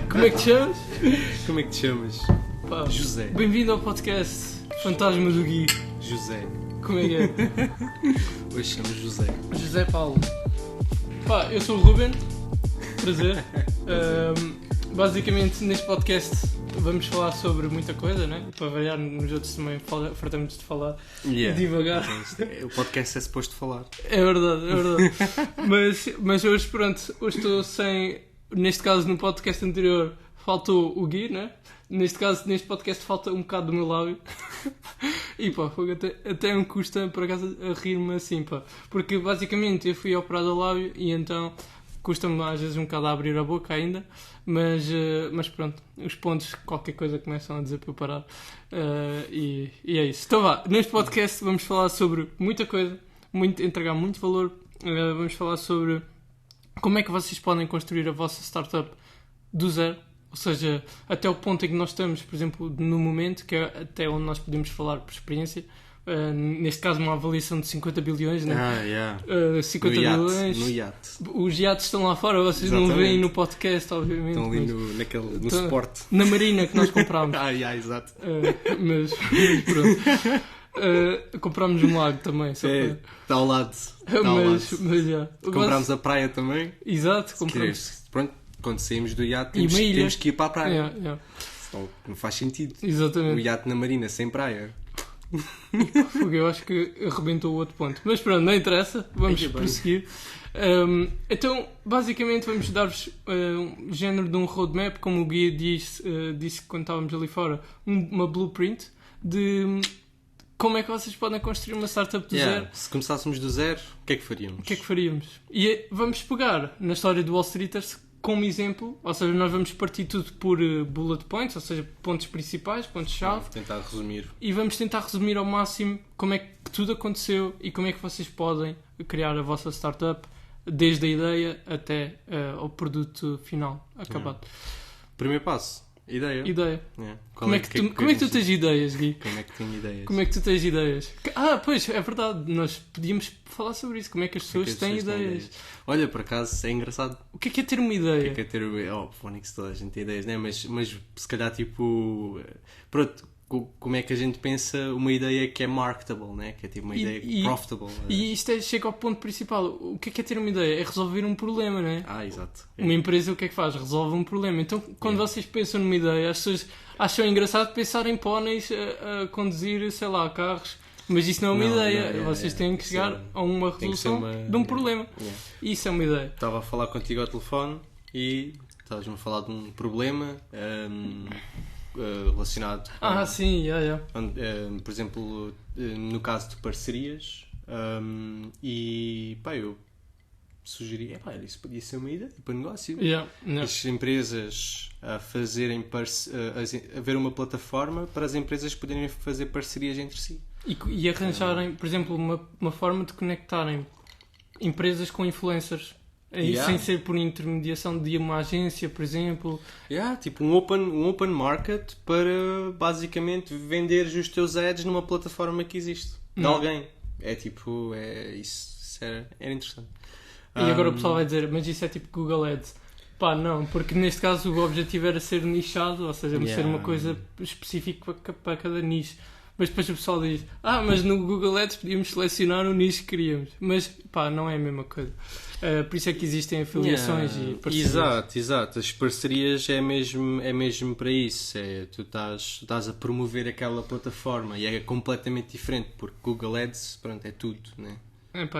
Como é que te chamas? Como é que te chamas? Pá, José. Bem-vindo ao podcast Fantasma do Gui. José. Como é que é? Hoje chamo José. José Paulo. Pá, eu sou o Ruben. Prazer. Basicamente, neste podcast vamos falar sobre muita coisa, né? Para variar, nos outros também fartamos de falar. Devagar. O podcast é suposto falar. É verdade, é verdade. mas hoje, pronto, hoje estou sem... Neste caso, no podcast anterior, faltou o Gui, né? Neste caso, neste podcast, falta um bocado do meu lábio. E pá, até me custa, por acaso, a rir-me assim, pá. Porque, basicamente, eu fui operado ao lábio e então custa-me, às vezes, um bocado a abrir a boca ainda. Mas pronto, os pontos, qualquer coisa, começam a dizer para eu parar. E é isso. Então vá, neste podcast vamos falar sobre muita coisa, entregar muito valor. Vamos falar sobre como é que vocês podem construir a vossa startup do zero. Ou seja, até o ponto em que nós estamos, por exemplo, no momento, que é até onde nós podemos falar por experiência. Neste caso, uma avaliação de 50 bilhões, né? 50 bilhões. No iate. Os iates estão lá fora, vocês Exatamente. Não veem no podcast, obviamente. Estão ali no suporte. Na marina que nós comprámos. Exato. Mas pronto. Comprámos um lago também. Está ao lado. Comprámos a praia também. Exato, compramos. Pronto, quando saímos do iate temos que ir para a praia. Senão não faz sentido. Exatamente. O iate na marina sem praia. Eu acho que arrebentou o outro ponto. Mas pronto, não interessa. Vamos prosseguir. Então, basicamente, vamos dar-vos um género de um roadmap, como o guia disse quando estávamos ali fora, uma blueprint de como é que vocês podem construir uma startup do zero. Se começássemos do zero, o que é que faríamos? O que é que faríamos? E vamos pegar na história do Wall Streeters como exemplo, ou seja, nós vamos partir tudo por bullet points, ou seja, pontos principais, pontos-chave. Vamos tentar resumir. E vamos tentar resumir ao máximo como é que tudo aconteceu e como é que vocês podem criar a vossa startup, desde a ideia até ao produto final acabado. Primeiro passo, ideia. Como é que tu tens ideias, Gui? Como é que tenho ideias? Como é que tu tens ideias? Pois, é verdade, nós podíamos falar sobre isso. Como é que as pessoas têm ideias? Olha, por acaso, é engraçado. O que é ter uma ideia? O que é ter uma ideia? Fónix, toda a gente tem ideias, né? Mas se calhar, tipo... Pronto, como é que a gente pensa uma ideia que é marketable, né? Que é tipo uma ideia profitable. E isto chega ao ponto principal. O que é ter uma ideia? É resolver um problema, né? Exato. Uma empresa o que é que faz? Resolve um problema. Então, quando vocês pensam numa ideia, as pessoas acham engraçado pensar em póneis a conduzir, sei lá, carros. Mas isso não é uma ideia. Vocês têm que chegar a uma resolução de um problema. Isso é uma ideia. Estava a falar contigo ao telefone e estavas-me a falar de um problema relacionado com... Sim. Por exemplo, no caso de parcerias, e eu sugeri, isso podia ser uma ideia para negócio. As empresas a fazerem haver uma plataforma para as empresas poderem fazer parcerias entre si. E arranjarem, por exemplo, uma forma de conectarem empresas com influencers. Sem ser por intermediação de uma agência, por exemplo. Tipo um open market para basicamente venderes os teus ads numa plataforma que existe. De alguém. Isso era interessante. E agora o pessoal vai dizer, mas isso é tipo Google Ads. Não, porque neste caso o objetivo era ser nichado, ou seja, ser uma coisa específica para cada nicho. Mas depois o pessoal diz, mas no Google Ads podíamos selecionar o nicho que queríamos. Mas, não é a mesma coisa. Por isso é que existem afiliações e parcerias. Exato. As parcerias é mesmo para isso. Tu estás a promover aquela plataforma e é completamente diferente, porque Google Ads, pronto, é tudo, né?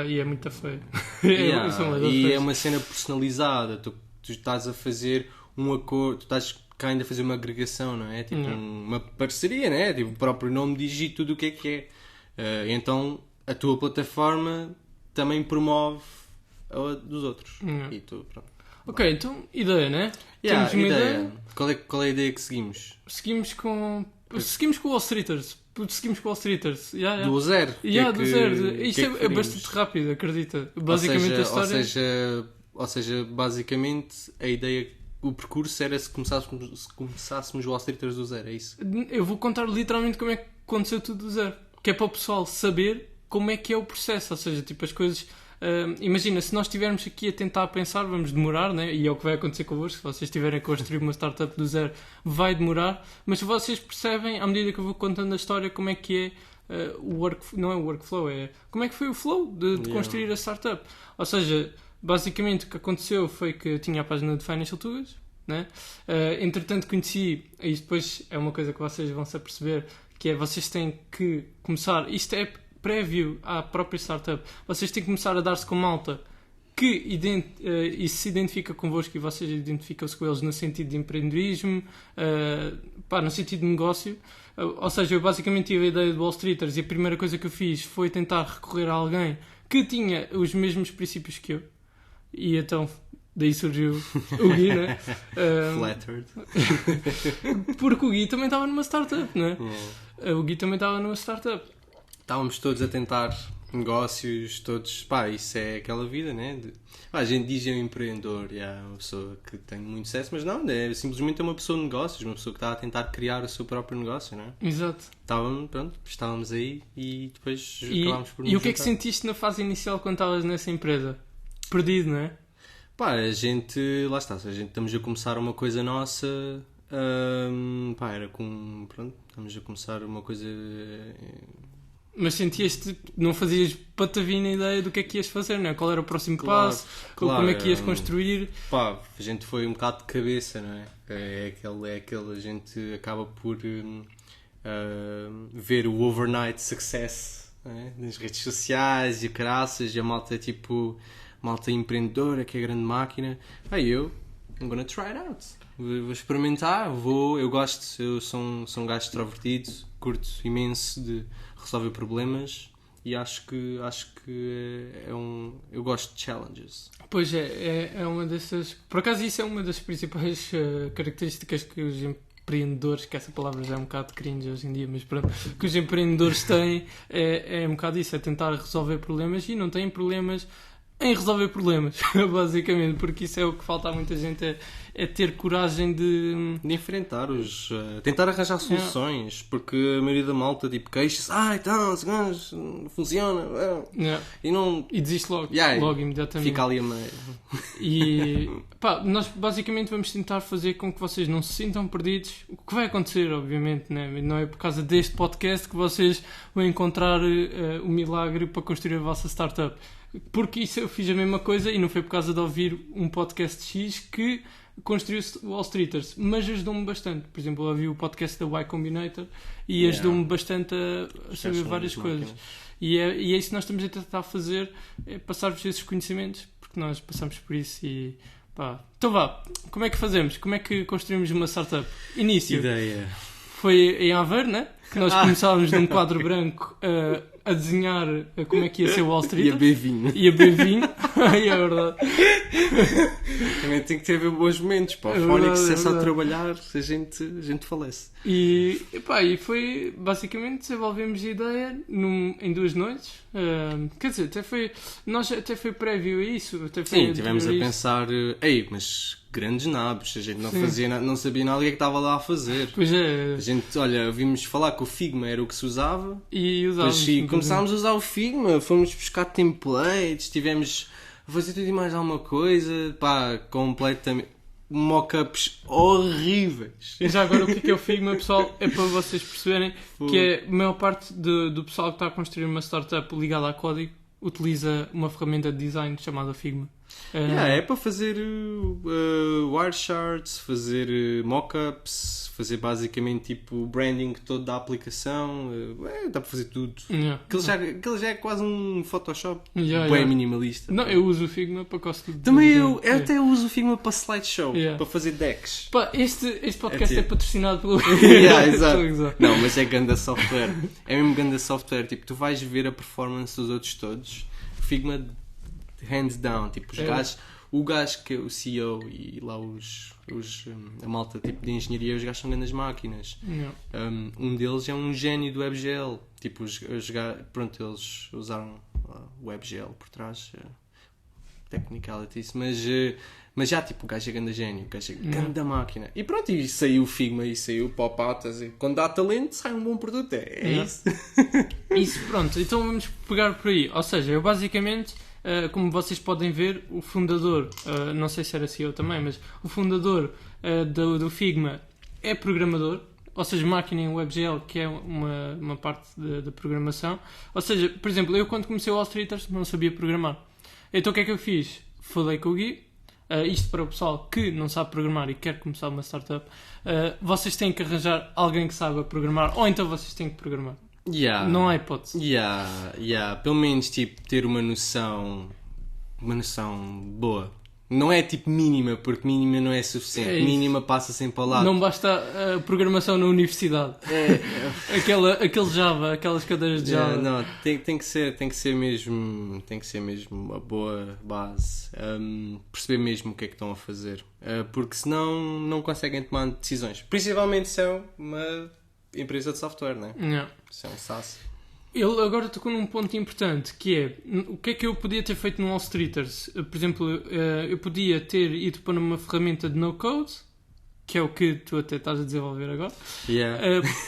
E é muito feio. É uma cena personalizada. Tu estás a fazer um acordo, tu estás cá ainda a fazer uma agregação, não é? Tipo uma parceria, não é? Tipo, o próprio nome diz tudo o que é. Então a tua plataforma também promove a dos outros. E tu, pronto. Ok, então ideia, né? Temos uma ideia. Qual é a ideia que seguimos? Seguimos com o Wall Streeters. Do zero. Do zero. Isto é bastante rápido, acredita. Basicamente a história... Ou seja, basicamente a ideia, o percurso era se começássemos o Wall Streeters do zero, é isso? Eu vou contar literalmente como é que aconteceu tudo do zero. Que é para o pessoal saber como é que é o processo. Ou seja, tipo, as coisas imagina, se nós estivermos aqui a tentar pensar, vamos demorar, né? E é o que vai acontecer convosco. Se vocês estiverem a construir uma startup do zero, vai demorar. Mas se vocês percebem, à medida que eu vou contando a história, como é que é não é o workflow, é como é que foi o flow de construir a startup. Ou seja, basicamente o que aconteceu foi que eu tinha a página de Financial Tugas, né? Entretanto conheci, e depois é uma coisa que vocês vão se aperceber, que é vocês têm que começar, isto é prévio à própria startup, vocês têm que começar a dar-se com malta que e se identifica convosco e vocês identificam-se com eles no sentido de empreendedorismo, no sentido de negócio. Ou seja, eu basicamente tive a ideia de Wall Streeters e a primeira coisa que eu fiz foi tentar recorrer a alguém que tinha os mesmos princípios que eu. E então daí surgiu o Gui, né? Flattered. Porque o Gui também estava numa startup, né? O Gui também estava numa startup. Estávamos todos a tentar negócios, todos... isso é aquela vida, né? A gente diz um empreendedor, uma pessoa que tem muito sucesso, mas não, é simplesmente uma pessoa de negócios, uma pessoa que está a tentar criar o seu próprio negócio, não é? Exato. Estávamos aí e depois acabámos por nos E o que é que sentiste na fase inicial quando estavas nessa empresa? Perdido, não é? A gente... Lá está, a gente estamos a começar uma coisa nossa... era com... estamos a começar uma coisa... Mas sentias-te, não fazias patavina ideia do que é que ias fazer, não é? Qual era o próximo passo, como é que ias construir? A gente foi um bocado de cabeça, não é? É aquele a gente acaba por ver o overnight success, não é? Nas redes sociais e caraças, e a malta malta empreendedora, que é a grande máquina. I'm gonna try it out. Vou experimentar, eu gosto, eu sou um gajo extrovertido, curto imenso de resolver problemas e acho que eu gosto de challenges. Pois é uma dessas... Por acaso isso é uma das principais características que os empreendedores, que essa palavra já é um bocado cringe hoje em dia, mas pronto, que os empreendedores têm é um bocado isso, é tentar resolver problemas e não têm problemas em resolver problemas, basicamente, porque isso é o que falta a muita gente, é ter coragem de enfrentar tentar arranjar soluções, porque a maioria da malta queixa-se, então, esse gajo não funciona, e desiste logo imediatamente. Fica ali a meio. E nós basicamente vamos tentar fazer com que vocês não se sintam perdidos. O que vai acontecer, obviamente, né? Não é por causa deste podcast que vocês vão encontrar o milagre para construir a vossa startup. Porque isso eu fiz a mesma coisa e não foi por causa de ouvir um podcast X que construiu-se o Wall Streeters, mas ajudou-me bastante. Por exemplo, eu ouvi o podcast da Y Combinator e ajudou-me bastante a saber várias coisas. E é isso que nós estamos a tentar fazer, é passar-vos esses conhecimentos, porque nós passamos por isso e então como é que fazemos? Como é que construímos uma startup? Início. Ideia. Foi em Aveiro, né? Que nós começávamos num quadro branco a desenhar como é que ia ser o Wall Street. E a B-vinho. É verdade. Também tem que ter bons momentos. O Fónix, se é só trabalhar, a gente falece. E foi, basicamente, desenvolvemos a ideia em 2 noites. Quer dizer, até foi prévio a isso. Sim, estivemos a pensar, mas grandes nabos, a gente não sabia nada do que é que estava lá a fazer. Pois é. A gente, vimos falar que o Figma era o que se usava. E usávamos. Começámos a usar o Figma, fomos buscar templates, tivemos a fazer tudo e mais alguma coisa, completamente... mock-ups horríveis. Já agora, o que é o Figma, pessoal? É para vocês perceberem que a maior parte do pessoal que está a construir uma startup ligada a código utiliza uma ferramenta de design chamada Figma. É para fazer wirecharts, fazer mock-ups, fazer basicamente o branding todo da aplicação. Dá para fazer tudo. Aquilo já é quase um Photoshop bem minimalista. Não, eu uso o Figma para quase tudo. Também eu até uso o Figma para slideshow, para fazer decks. Este podcast é patrocinado pelo exato. Não, mas é ganda software. É mesmo ganda software. Tu vais ver a performance dos outros todos. Figma hands down, o gajo que é o CEO e lá a malta de engenharia, os gajos são grandes máquinas. Um deles é um gênio do WebGL. Eles usaram o WebGL por trás, technicalities, mas já o gajo é grande gênio, o gajo é grande máquina. E pronto, e saiu o Figma e saiu o Pop-Atas, e quando dá talento sai um bom produto, é isso. Isso, pronto, então vamos pegar por aí. Ou seja, eu basicamente como vocês podem ver, o fundador, não sei se era CEO também, mas o fundador do Figma é programador, ou seja, máquina em WebGL, que é uma parte da programação. Ou seja, por exemplo, eu quando comecei o Allstreeters não sabia programar. Então o que é que eu fiz? Falei com o Gui, isto para o pessoal que não sabe programar e quer começar uma startup, vocês têm que arranjar alguém que saiba programar, ou então vocês têm que programar. Não há hipótese. Pelo menos tipo, ter uma noção boa. Não é tipo mínima, porque mínima não é suficiente. Mínima passa sempre ao lado. Não basta a programação na universidade. Aquele Java, aquelas cadeiras de Java. Não, tem que ser mesmo uma boa base. Perceber mesmo o que é que estão a fazer. Porque senão não conseguem tomar decisões. Principalmente se é uma empresa de software, não é? Se é um SaaS. Ele agora tocou num ponto importante, que é o que é que eu podia ter feito no Allstreeters. Por exemplo, eu podia ter ido para uma ferramenta de no-code, que é o que tu até estás a desenvolver agora.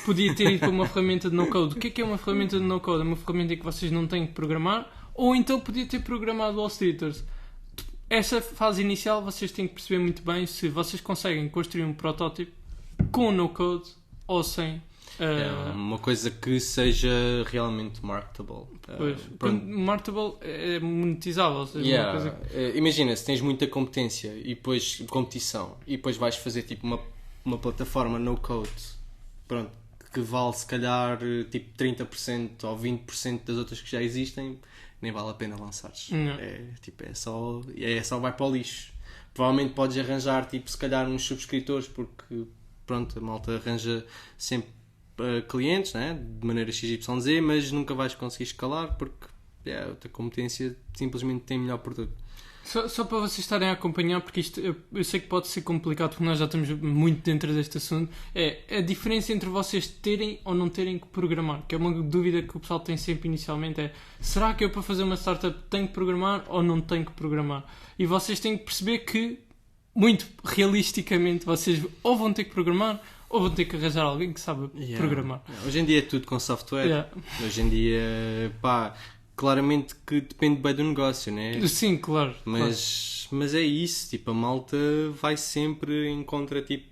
Podia ter ido para uma ferramenta de no-code. O que é uma ferramenta de no-code? É uma ferramenta em que vocês não têm que programar, ou então podia ter programado o Allstreeters. Essa fase inicial vocês têm que perceber muito bem se vocês conseguem construir um protótipo com no-code ou sem. Uma coisa que seja realmente marketable. Marketable é monetizável. Ou seja, uma coisa que... Imagina, se tens muita competência e depois competição e depois vais fazer tipo uma plataforma no code, pronto, que vale se calhar tipo 30% ou 20% das outras que já existem, nem vale a pena lançares. É só vai para o lixo. Provavelmente podes arranjar tipo se calhar uns subscritores, porque pronto, a malta arranja sempre clientes, né? De maneira XYZ, mas nunca vais conseguir escalar porque a tua competência simplesmente tem melhor produto. Só para vocês estarem a acompanhar, porque isto eu sei que pode ser complicado porque nós já estamos muito dentro deste assunto, é a diferença entre vocês terem ou não terem que programar, que é uma dúvida que o pessoal tem sempre inicialmente, será que eu para fazer uma startup tenho que programar ou não tenho que programar? E vocês têm que perceber que, muito realisticamente, vocês ou vão ter que programar ou vão ter que arranjar alguém que sabe programar. Hoje em dia é tudo com software. Hoje em dia, claramente que depende bem do negócio, né? Sim, claro. Mas é isso, tipo, a malta vai sempre em contra, tipo,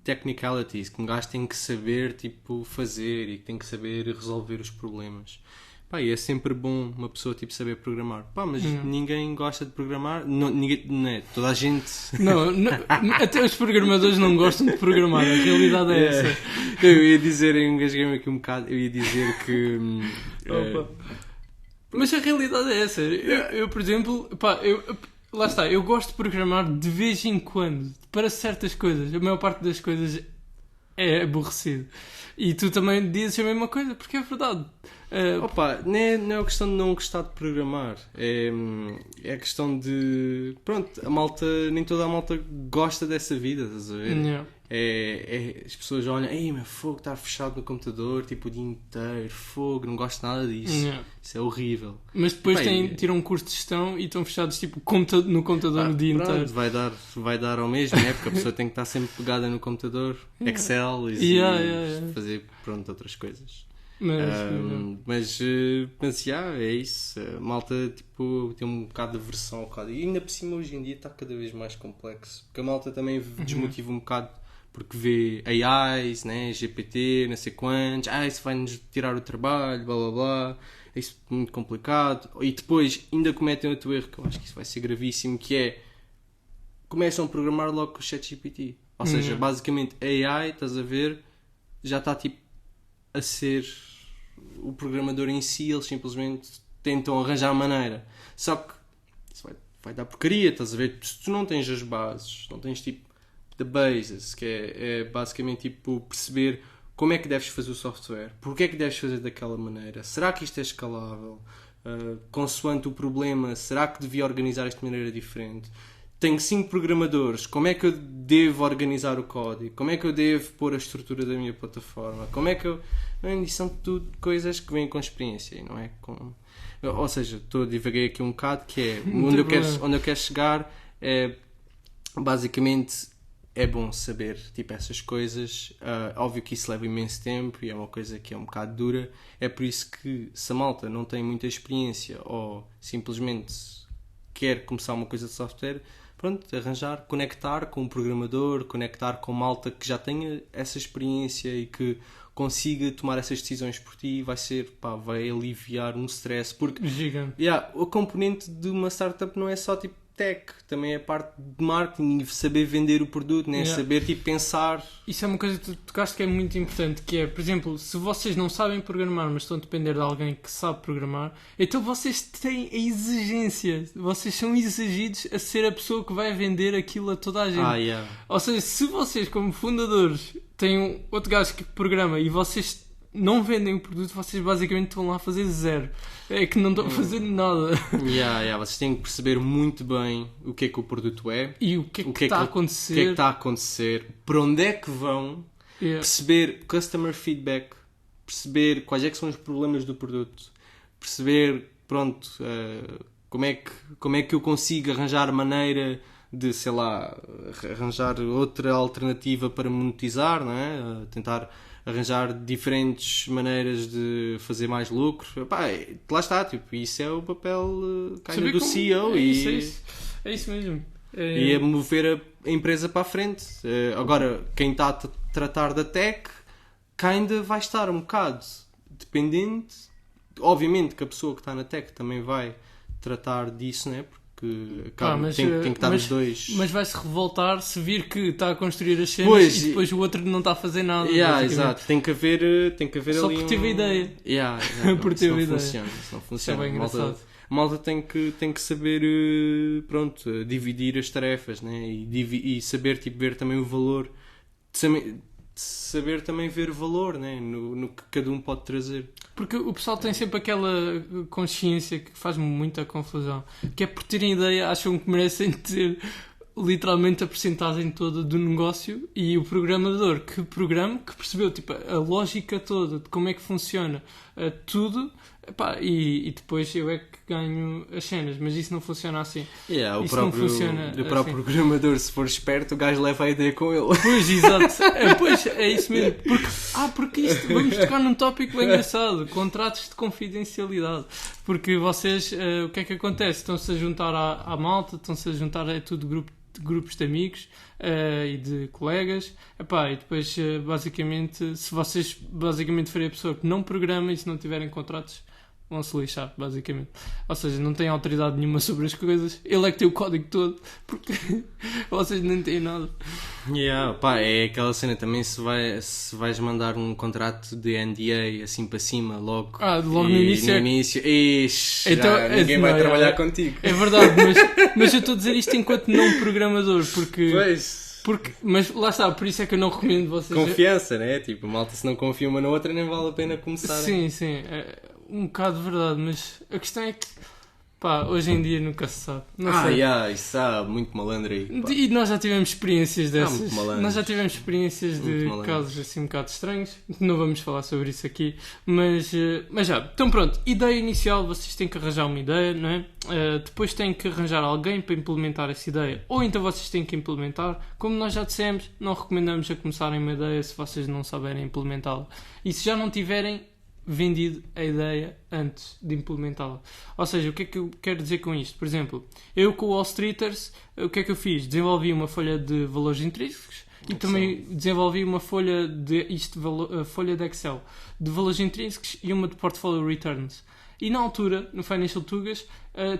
technicalities, que um gajo tem que saber, tipo, fazer e que tem que saber resolver os problemas. E é sempre bom uma pessoa tipo saber programar. Mas ninguém gosta de programar. Ninguém, não é? Toda a gente. Até os programadores não gostam de programar. A realidade é essa. Eu ia dizer, engasguei-me aqui um bocado. Eu ia dizer que. Mas a realidade é essa. Eu por exemplo, lá está. Eu gosto de programar de vez em quando para certas coisas. A maior parte das coisas é aborrecido. E tu também dizes a mesma coisa, porque é verdade. Não é a questão de não gostar de programar. É a questão de... Pronto, nem toda a malta gosta dessa vida, estás a ver? As pessoas olham, meu fogo, estar fechado no computador, tipo, o dia inteiro, fogo, não gosto nada disso. Isso é horrível. Mas depois tiram um curso de gestão e estão fechados, tipo, no computador o dia inteiro. Vai dar ao mesmo, né? Porque a pessoa tem que estar sempre pegada no computador, Excel e fazer, pronto, outras coisas. Mas é isso. A malta tipo, tem um bocado de aversão ao código. E ainda por cima hoje em dia está cada vez mais complexo. Porque a malta também desmotiva um bocado porque vê AIs, né, GPT, não sei quantos, isso vai-nos tirar o trabalho, blá blá blá. Isso é muito complicado. E depois ainda cometem outro erro, que eu acho que isso vai ser gravíssimo, que é começam a programar logo com o ChatGPT. Ou seja, basicamente a AI, estás a ver, já está tipo a ser o programador em si, eles simplesmente tentam arranjar maneira. Só que isso vai dar porcaria, estás a ver? Se tu não tens as bases, não tens tipo the basis, que é basicamente tipo perceber como é que deves fazer o software, porque é que deves fazer daquela maneira, será que isto é escalável, consoante o problema, será que devia organizar isto de maneira diferente? Tenho 5 programadores, como é que eu devo organizar o código? Como é que eu devo pôr a estrutura da minha plataforma? Como é que eu... Isso são tudo coisas que vêm com experiência, não é? Ou seja, divaguei aqui um bocado, que é onde eu quero chegar é basicamente é bom saber, tipo, essas coisas. Óbvio que isso leva imenso tempo e é uma coisa que é um bocado dura. É por isso que, se a malta não tem muita experiência ou simplesmente quer começar uma coisa de software, pronto, arranjar, conectar com um programador, conectar com malta que já tenha essa experiência e que consiga tomar essas decisões por ti, vai aliviar um stress, porque o componente de uma startup não é só tipo tech, também é parte de marketing e saber vender o produto, né? Saber tipo pensar. Isso é uma coisa que tu tocaste que é muito importante, que é, por exemplo, se vocês não sabem programar, mas estão a depender de alguém que sabe programar, então vocês têm a exigência, vocês são exigidos a ser a pessoa que vai vender aquilo a toda a gente. Ou seja, se vocês como fundadores têm outro gajo que programa e vocês não vendem o produto, vocês basicamente estão lá a fazer zero. É que não estão a fazer nada. Vocês têm que perceber muito bem o que é que o produto é. E o que é que está a acontecer. O que é que está a acontecer. Para onde é que vão. Perceber customer feedback. Perceber quais é que são os problemas do produto. Perceber, pronto, como é que eu consigo arranjar maneira de, sei lá, arranjar outra alternativa para monetizar, não é? Tentar arranjar diferentes maneiras de fazer mais lucro. Lá está, tipo, isso é o papel do CEO. É isso mesmo. E é mover a empresa para a frente. Agora, quem está a tratar da tech vai estar um bocado dependente. Obviamente que a pessoa que está na tech também vai tratar disso, né? Tem que estar os dois. Mas vai-se revoltar se vir que está a construir as cenas e depois o outro não está a fazer nada. Exato. Tem que haver só ali por ter a ideia. Por ter a ideia. Isso não funciona. É bem engraçado. A malta tem que saber dividir as tarefas, né? E saber tipo, ver também o valor. Saber também ver valor, né? no que cada um pode trazer. Porque o pessoal tem sempre aquela consciência que faz-me muita confusão, que é por terem ideia, acham que merecem ter literalmente a percentagem toda do negócio, e o programador que percebeu tipo, a lógica toda de como é que funciona tudo, e depois eu é que ganho as cenas, mas isso não funciona assim. O próprio programador, se for esperto, o gajo leva a ideia com ele. Pois, exato. É isso mesmo. Porque isto, vamos tocar num tópico bem engraçado, contratos de confidencialidade. Porque vocês, o que é que acontece? Estão-se a juntar à malta, estão-se a juntar a tudo grupos de amigos e de colegas, e depois basicamente, se vocês basicamente forem a pessoa que não programa e se não tiverem contratos, vão-se lixar, basicamente. Ou seja, não têm autoridade nenhuma sobre as coisas. Ele é que tem o código todo, porque vocês nem têm nada. É aquela cena também, se vais mandar um contrato de NDA assim para cima, logo no início. Então, ninguém vai trabalhar contigo. É verdade, mas eu estou a dizer isto enquanto não programador, porque... Mas lá está, por isso é que eu não recomendo vocês... Confiança, né? Tipo, a malta se não confia uma na outra nem vale a pena começar. Sim, é um bocado de verdade, mas a questão é que hoje em dia nunca se sabe. Isso há muito malandro aí. E nós já tivemos experiências dessas. Nós já tivemos experiências de casos assim um bocado estranhos. Não vamos falar sobre isso aqui, mas já. Então pronto, ideia inicial, vocês têm que arranjar uma ideia, não é? Depois têm que arranjar alguém para implementar essa ideia, ou então vocês têm que implementar. Como nós já dissemos, não recomendamos a começarem uma ideia se vocês não souberem implementá-la. E se já não tiverem vendido a ideia antes de implementá-la. Ou seja, o que é que eu quero dizer com isto? Por exemplo, eu com o Wall Streeters, o que é que eu fiz? Desenvolvi uma folha de valores intrínsecos e também desenvolvi uma folha de Excel de valores intrínsecos e uma de Portfolio Returns. E na altura, no Financial Tugas,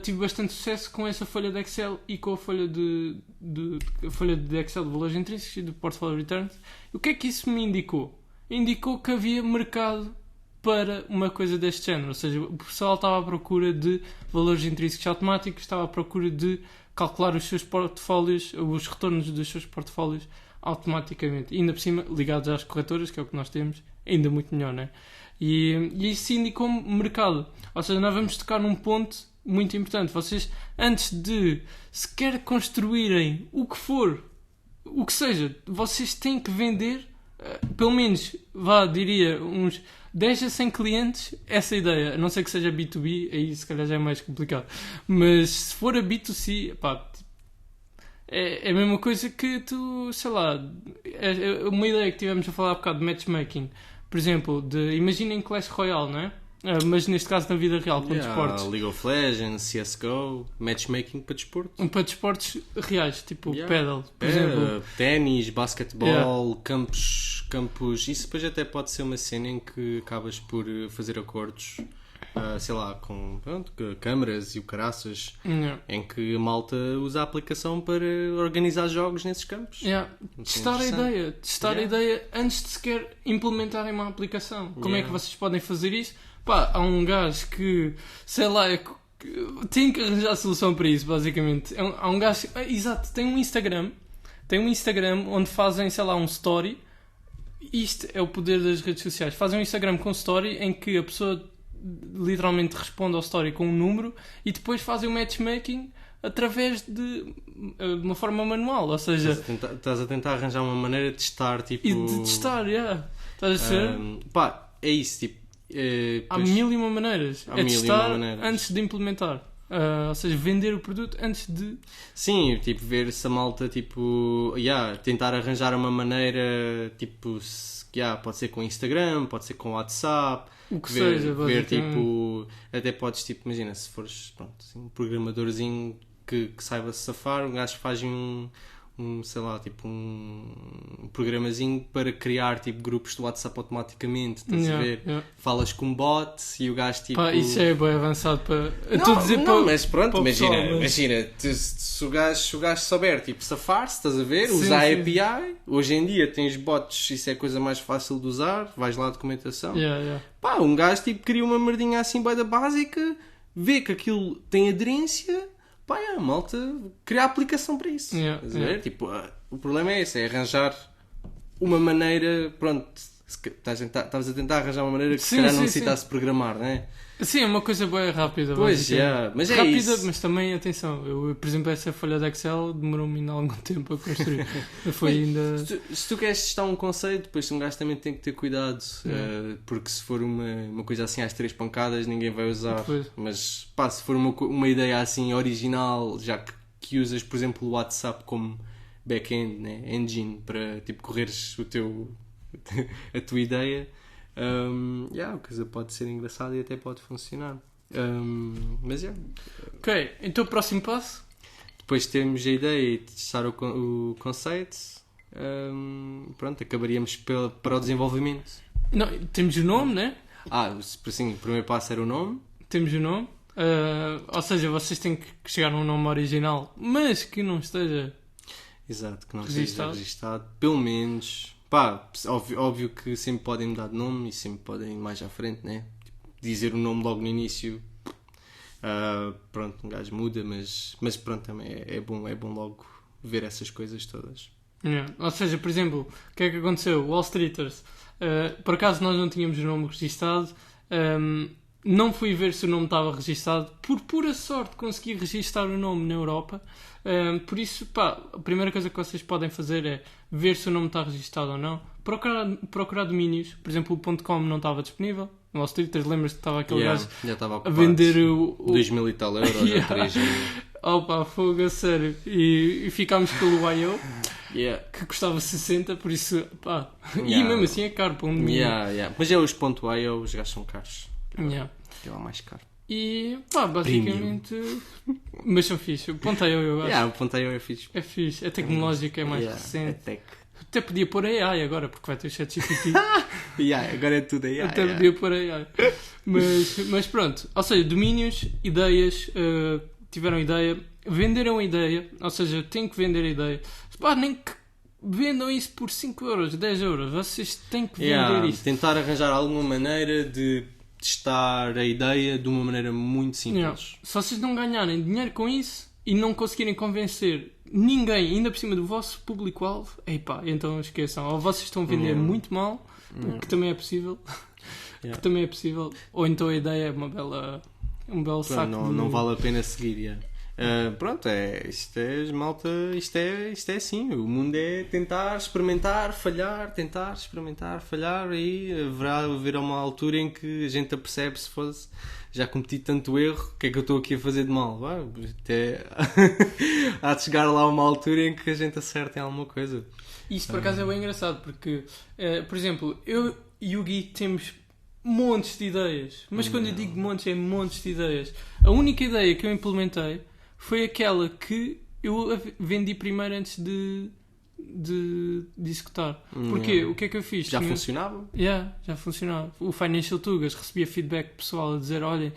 tive bastante sucesso com essa folha de Excel e com a folha de Excel de valores intrínsecos e de Portfolio Returns. E o que é que isso me indicou? Indicou que havia mercado para uma coisa deste género, ou seja, o pessoal estava à procura de valores intrínsecos automáticos, estava à procura de calcular os seus portfólios, os retornos dos seus portfólios automaticamente, e ainda por cima ligados às corretoras, que é o que nós temos, ainda muito melhor, não é? E isso indicou mercado, ou seja, nós vamos tocar num ponto muito importante. Vocês, antes de sequer construírem o que for, o que seja, vocês têm que vender pelo menos, diria, uns 10 a 100 clientes essa ideia, a não ser que seja B2B, aí se calhar já é mais complicado, mas se for a B2C, é a mesma coisa que tu, sei lá, uma ideia que tivemos a falar há bocado de matchmaking. Por exemplo, imaginem Clash Royale, não é? Mas neste caso na vida real, com desportos. League of Legends, CSGO, matchmaking para desporto. Para desportos reais, tipo paddle, por exemplo. Ténis, basquetebol, campos. Isso depois até pode ser uma cena em que acabas por fazer acordos, sei lá, com câmaras e o caraças, em que a malta usa a aplicação para organizar jogos nesses campos. Testar a ideia antes de sequer implementarem uma aplicação. Como é que vocês podem fazer isso? Pá, há um gajo que, sei lá, tem que arranjar a solução para isso, basicamente. Há um gajo, exato, tem um Instagram onde fazem, sei lá, um story. Isto é o poder das redes sociais. Fazem um Instagram com story em que a pessoa literalmente responde ao story com um número e depois fazem o matchmaking através de uma forma manual, ou seja... Estás a tentar arranjar uma maneira de testar, tipo... E de testar, Estás a ser? Pá, é isso, tipo... Há mil e uma maneiras. Testar antes de implementar. Ou seja, vender o produto antes de... Sim, tipo, ver se a malta, tipo... tentar arranjar uma maneira, tipo... pode ser com Instagram, pode ser com WhatsApp... O que seja, ver, tipo... Até podes, tipo, imagina, se fores, pronto, assim, um programadorzinho que saiba se safar, um gajo faz sei lá, tipo um programazinho para criar tipo grupos de WhatsApp automaticamente, estás a ver? Falas com um bot e o gajo tipo... Pá, isso é bem avançado para... mas pronto, imagina, se o gajo souber tipo safar-se, estás a ver? Usar a API, hoje em dia tens bots, isso é a coisa mais fácil de usar, vais lá à documentação. Pá, um gajo tipo cria uma merdinha assim bem da básica, vê que aquilo tem aderência... Pá, malta, criar aplicação para isso. Tipo, o problema é esse, é arranjar uma maneira, pronto, estavas a tentar arranjar uma maneira que se calhar não necessitasse programar, não é? Sim, é uma coisa bem rápida. Pois, mas é rápida, isso. mas também, atenção, eu, por exemplo, essa folha de Excel demorou-me ainda algum tempo a construir. Se tu queres testar um conceito, depois um gajo também tem que ter cuidado, porque se for uma coisa assim às 3 pancadas, ninguém vai usar. Mas, pá, se for uma ideia assim original, já que usas, por exemplo, o WhatsApp como back-end, né, engine, para, tipo, correres a tua ideia... a coisa pode ser engraçada e até pode funcionar. Mas Ok, então o próximo passo? Depois temos a ideia de testar o conceito. Pronto, acabaríamos para o desenvolvimento. Não, temos o nome, né? Assim, o primeiro passo era o nome. Temos o nome. Ou seja, vocês têm que chegar a um nome original, mas que não esteja... Exato, que não esteja registado. Pelo menos... Pá, óbvio que sempre podem mudar de nome e sempre podem ir mais à frente, né? Tipo, dizer o nome logo no início, pronto, um gajo muda, mas pronto, também é bom logo ver essas coisas todas. Ou seja, por exemplo, o que é que aconteceu? Wall Streeters, por acaso nós não tínhamos o nome registado, não fui ver se o nome estava registado, por pura sorte consegui registar o nome na Europa. Por isso, pá, a primeira coisa que vocês podem fazer é ver se o nome está registado ou não, procurar domínios. Por exemplo, o .com não estava disponível. No Wall Street, lembras-te que estava aquele gajo a vender o 2.000 e tal euros a 3 Opa, fogo, a sério. E ficámos pelo IO, que custava 60, por isso, pá. E mesmo assim é caro para um domínio. Mas os .io, os gajos são caros. É lá mais caro. E pá, basicamente. Mas são fixe. O .io eu acho. O .io é fixe. É fixe. É tecnológico, é mais recente. É tech. Até podia pôr AI agora, porque vai ter o ChatGPT. Agora é tudo AI. Até podia pôr AI. Mas pronto. Ou seja, domínios, ideias, tiveram ideia, venderam a ideia. Ou seja, têm que vender a ideia. Pá, nem que vendam isso por 5 euros, 10 euros. Vocês têm que vender isso. Tentar arranjar alguma maneira de testar a ideia de uma maneira muito simples. Se vocês não ganharem dinheiro com isso e não conseguirem convencer ninguém, ainda por cima do vosso público-alvo, então esqueçam. Ou vocês estão a vender muito mal, que também é possível, ou então a ideia é um belo saco. Não vale a pena seguir. Pronto, isto é malta, isto é assim, o mundo é tentar, experimentar, falhar, tentar, experimentar, falhar, e haverá uma altura em que a gente apercebe, se fosse, já cometi tanto erro, o que é que eu estou aqui a fazer de mal? Até há de chegar lá uma altura em que a gente acerta em alguma coisa. Isso por acaso é bem engraçado, porque, por exemplo, eu e o Gui temos montes de ideias, mas quando eu digo montes, é montes de ideias. A única ideia que eu implementei foi aquela que eu vendi primeiro antes de executar. Porquê? O que é que eu fiz? Já funcionava? Já funcionava. O Financial Tugas recebia feedback pessoal a dizer, olhem,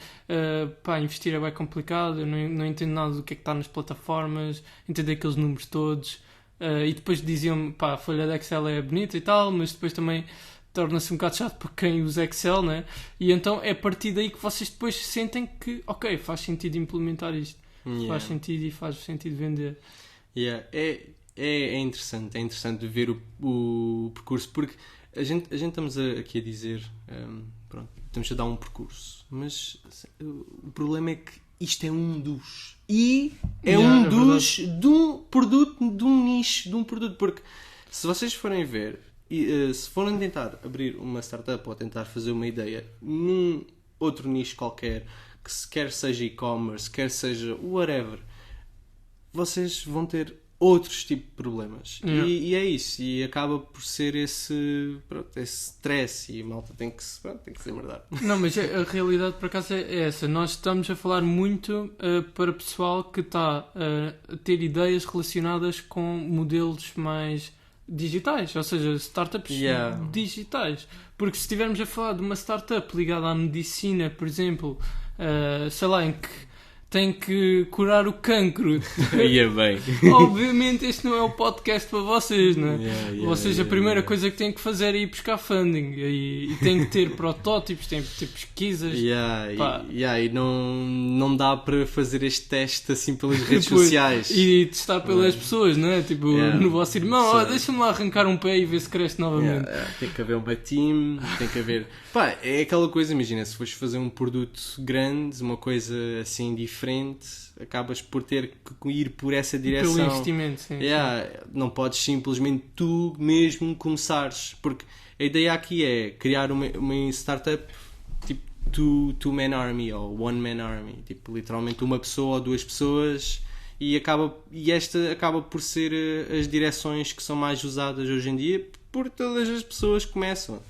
investir é bem complicado, eu não entendo nada do que é que está nas plataformas, entendo aqueles números todos, e depois diziam-me, a folha de Excel é bonita e tal, mas depois também torna-se um bocado chato para quem usa Excel, né? E então é a partir daí que vocês depois sentem que, ok, faz sentido implementar isto. Faz sentido e faz sentido vender. É interessante ver o percurso, porque a gente estamos aqui a dizer, pronto, estamos a dar um percurso, mas o problema é que isto é um dos. E é um dos de um produto, de um nicho, de um produto, porque se vocês forem ver, se forem tentar abrir uma startup ou tentar fazer uma ideia num outro nicho qualquer, que quer seja e-commerce, quer seja whatever, vocês vão ter outros tipos de problemas. E é isso. E acaba por ser esse stress, e a malta tem que se emerdar. Não, mas a realidade por acaso é essa. Nós estamos a falar muito para pessoal que está a ter ideias relacionadas com modelos mais digitais, ou seja, startups digitais. Porque se estivermos a falar de uma startup ligada à medicina, por exemplo, sei lá, em que tem que curar o cancro. Ia bem. Obviamente este não é o podcast para vocês, não é? Vocês a primeira coisa que têm que fazer é ir buscar funding e têm que ter protótipos, têm que ter pesquisas. E não dá para fazer este teste assim pelas redes sociais. E testar pelas pessoas, não é? Tipo, no vosso irmão, deixa-me lá arrancar um pé e ver se cresce novamente. Tem que haver um team, tem que haver... é aquela coisa, imagina, se fores fazer um produto grande, uma coisa assim diferente, acabas por ter que ir por essa direção. Pelo investimento, sim. Não podes simplesmente tu mesmo começares, porque a ideia aqui é criar uma startup tipo two-man army ou one-man army, tipo literalmente uma pessoa ou duas pessoas, e esta acaba por ser as direções que são mais usadas hoje em dia por todas as pessoas que começam.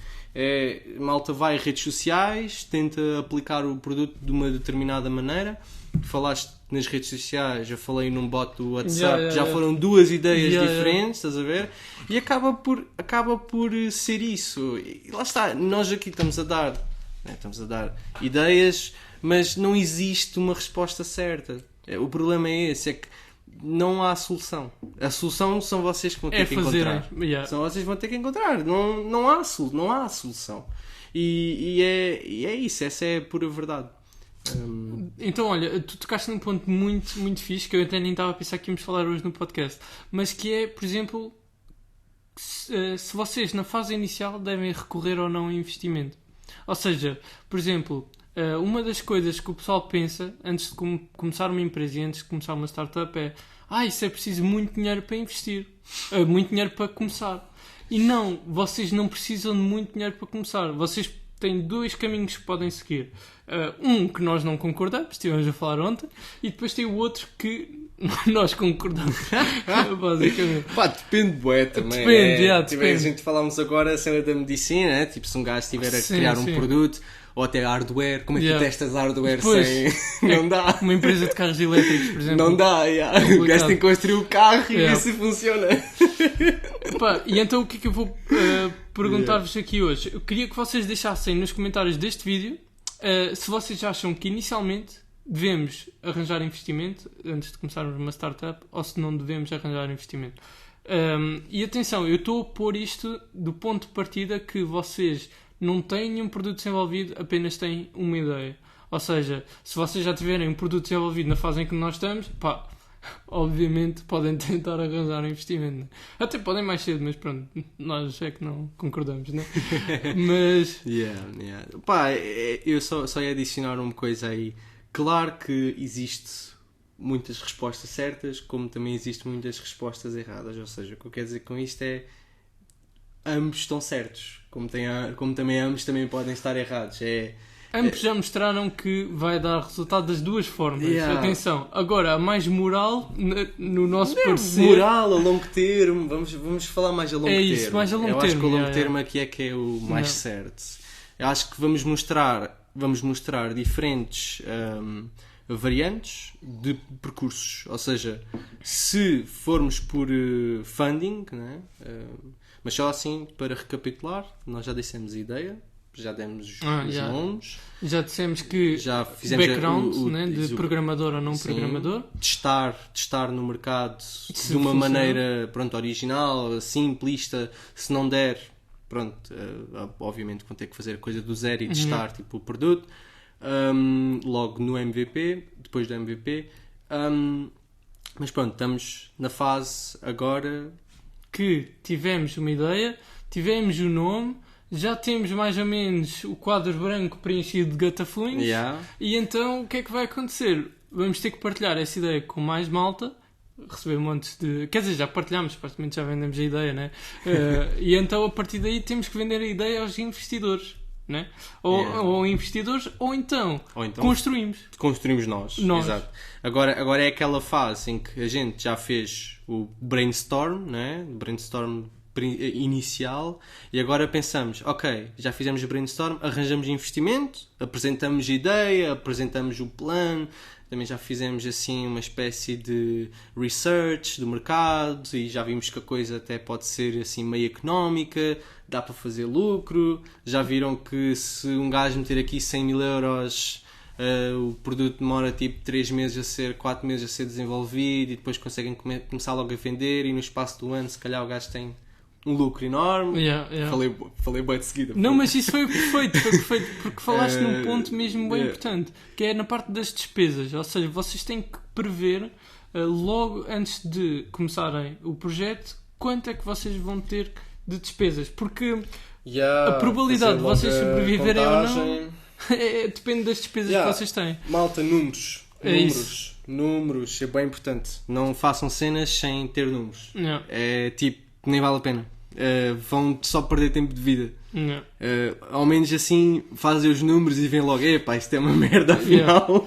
Malta vai a redes sociais, tenta aplicar o produto de uma determinada maneira. Falaste nas redes sociais, eu falei num bot do WhatsApp, já foram duas ideias diferentes, estás a ver? E acaba por ser isso. E lá está, nós aqui estamos a dar ideias, mas não existe uma resposta certa. O problema é esse, é que não há solução. A solução são vocês que vão ter que encontrar. São vocês que vão ter que encontrar. Não há solução. E é isso, essa é a pura verdade. Então, olha, tu tocaste num ponto muito, muito fixe que eu até nem estava a pensar que íamos falar hoje no podcast, mas que é, por exemplo, se vocês na fase inicial devem recorrer ou não a investimento. Ou seja, por exemplo, uma das coisas que o pessoal pensa antes de começar uma empresa e antes de começar uma startup é: isso é preciso muito dinheiro para investir, muito dinheiro para começar. E não, vocês não precisam de muito dinheiro para começar. Vocês têm dois caminhos que podem seguir. Um que nós não concordamos, estivemos a falar ontem, e depois tem o outro que nós concordamos. Basicamente. Depende, bué, também. Depende. A gente falámos agora a cena da medicina, né? Tipo, se um gajo estiver a criar um produto, ou até hardware, como é que tu testas hardware sem... Não dá. Uma empresa de carros elétricos, por exemplo. Não dá, o gajo tem que construir o carro e ver se funciona. E então o que é que eu vou perguntar-vos aqui hoje? Eu queria que vocês deixassem nos comentários deste vídeo se vocês acham que inicialmente devemos arranjar investimento antes de começarmos uma startup, ou se não devemos arranjar investimento. E atenção, eu estou a pôr isto do ponto de partida que vocês não têm nenhum produto desenvolvido, apenas têm uma ideia. Ou seja, se vocês já tiverem um produto desenvolvido na fase em que nós estamos, obviamente podem tentar arranjar um investimento, né? Até podem mais cedo, mas pronto, nós é que não concordamos, né? Mas... eu só ia adicionar uma coisa aí. Claro que existe muitas respostas certas, como também existem muitas respostas erradas. Ou seja, o que eu quero dizer com isto é ambos estão certos, como também ambos também podem estar errados. Ambos já mostraram que vai dar resultado das duas formas. Atenção, agora a mais moral, no nosso parecer... Moral a longo termo, vamos falar mais a longo termo. É isso, mais a longo termo. Eu acho que o longo termo aqui é que é o mais certo. Eu acho que vamos mostrar diferentes variantes de percursos. Ou seja, se formos por funding, né? Mas só assim, para recapitular, nós já dissemos a ideia, já demos os nomes. Já dissemos que já fizemos background, né, de programador ou não programador. Testar no mercado de uma maneira original, simplista. Se não der, obviamente vão ter que fazer a coisa do zero e testar tipo, o produto. Logo no MVP, depois do MVP. Mas pronto, estamos na fase agora... que tivemos uma ideia, tivemos o nome, já temos mais ou menos o quadro branco preenchido de gatafuns, e então o que é que vai acontecer? Vamos ter que partilhar essa ideia com mais malta, receber montes de... Quer dizer, já partilhamos, praticamente já vendemos a ideia, né? E então a partir daí temos que vender a ideia aos investidores. Né? Ou investidores, ou então construímos nós. Exato. Agora é aquela fase em que a gente já fez o brainstorm, né? Brainstorm inicial, e agora pensamos, ok, já fizemos o brainstorm, arranjamos investimento, apresentamos a ideia, apresentamos o plano, também já fizemos assim uma espécie de research do mercado e já vimos que a coisa até pode ser assim meio económica, dá para fazer lucro. Já viram que se um gajo meter aqui 100.000 euros, o produto demora tipo 4 meses a ser desenvolvido e depois conseguem começar logo a vender, e no espaço do ano se calhar o gajo tem um lucro enorme. Falei bem de seguida. Não, mas isso foi perfeito, porque falaste num ponto mesmo bem importante, que é na parte das despesas. Ou seja, vocês têm que prever logo antes de começarem o projeto quanto é que vocês vão ter de despesas, porque a probabilidade de vocês sobreviverem ou não depende das despesas que vocês têm. Malta, números é bem importante. Não façam cenas sem ter números. É tipo, nem vale a pena. Vão só perder tempo de vida. Ao menos assim fazem os números e veem logo, isto é uma merda afinal.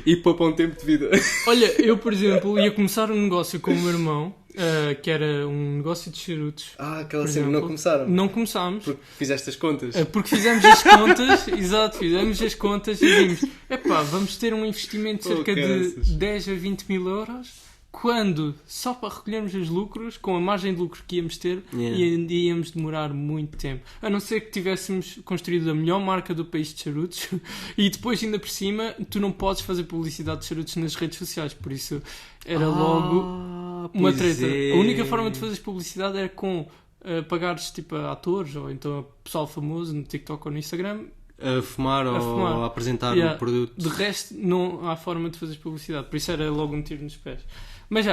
E poupam tempo de vida. Olha, eu por exemplo ia começar um negócio com o meu irmão, que era um negócio de charutos. Aquela cena, não começaram? Não começámos. Porque fizeste as contas? Porque fizemos as contas, exato, fizemos as contas e vimos, vamos ter um investimento de cerca de 10 a 20 mil euros, quando só para recolhermos os lucros, com a margem de lucro que íamos ter, e íamos demorar muito tempo. A não ser que tivéssemos construído a melhor marca do país de charutos, e depois ainda por cima, tu não podes fazer publicidade de charutos nas redes sociais, por isso era logo uma treta. A única forma de fazeres publicidade era com pagares tipo a atores, ou então a pessoal famoso no TikTok ou no Instagram, a fumar ou a apresentar o produto. De resto, não há forma de fazeres publicidade, por isso era logo um tiro nos pés. Mas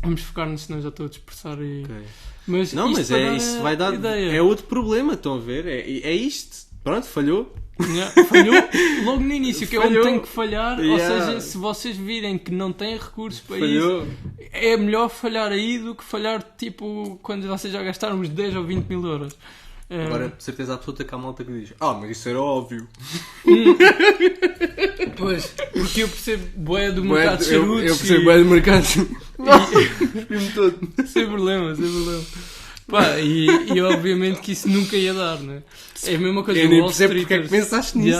vamos focar-nos, senão já estou a dispersar e... Okay. Mas isso vai dar ideia. É outro problema, estão a ver? É isto. Pronto, falhou. Falhou logo no início, que é onde tem que falhar. Ou seja, se vocês virem que não têm recursos para isso, é melhor falhar aí do que falhar tipo quando vocês já gastaram uns 10 ou 20 mil euros. Agora, de certeza absoluta que há malta que diz, mas isso era óbvio. Pois, porque eu percebo bué do mercado de charutos. Eu percebo bué do mercado. Sem problema. E obviamente que isso nunca ia dar, né? É a mesma coisa. Eu nem percebo porque é que pensaste nisso.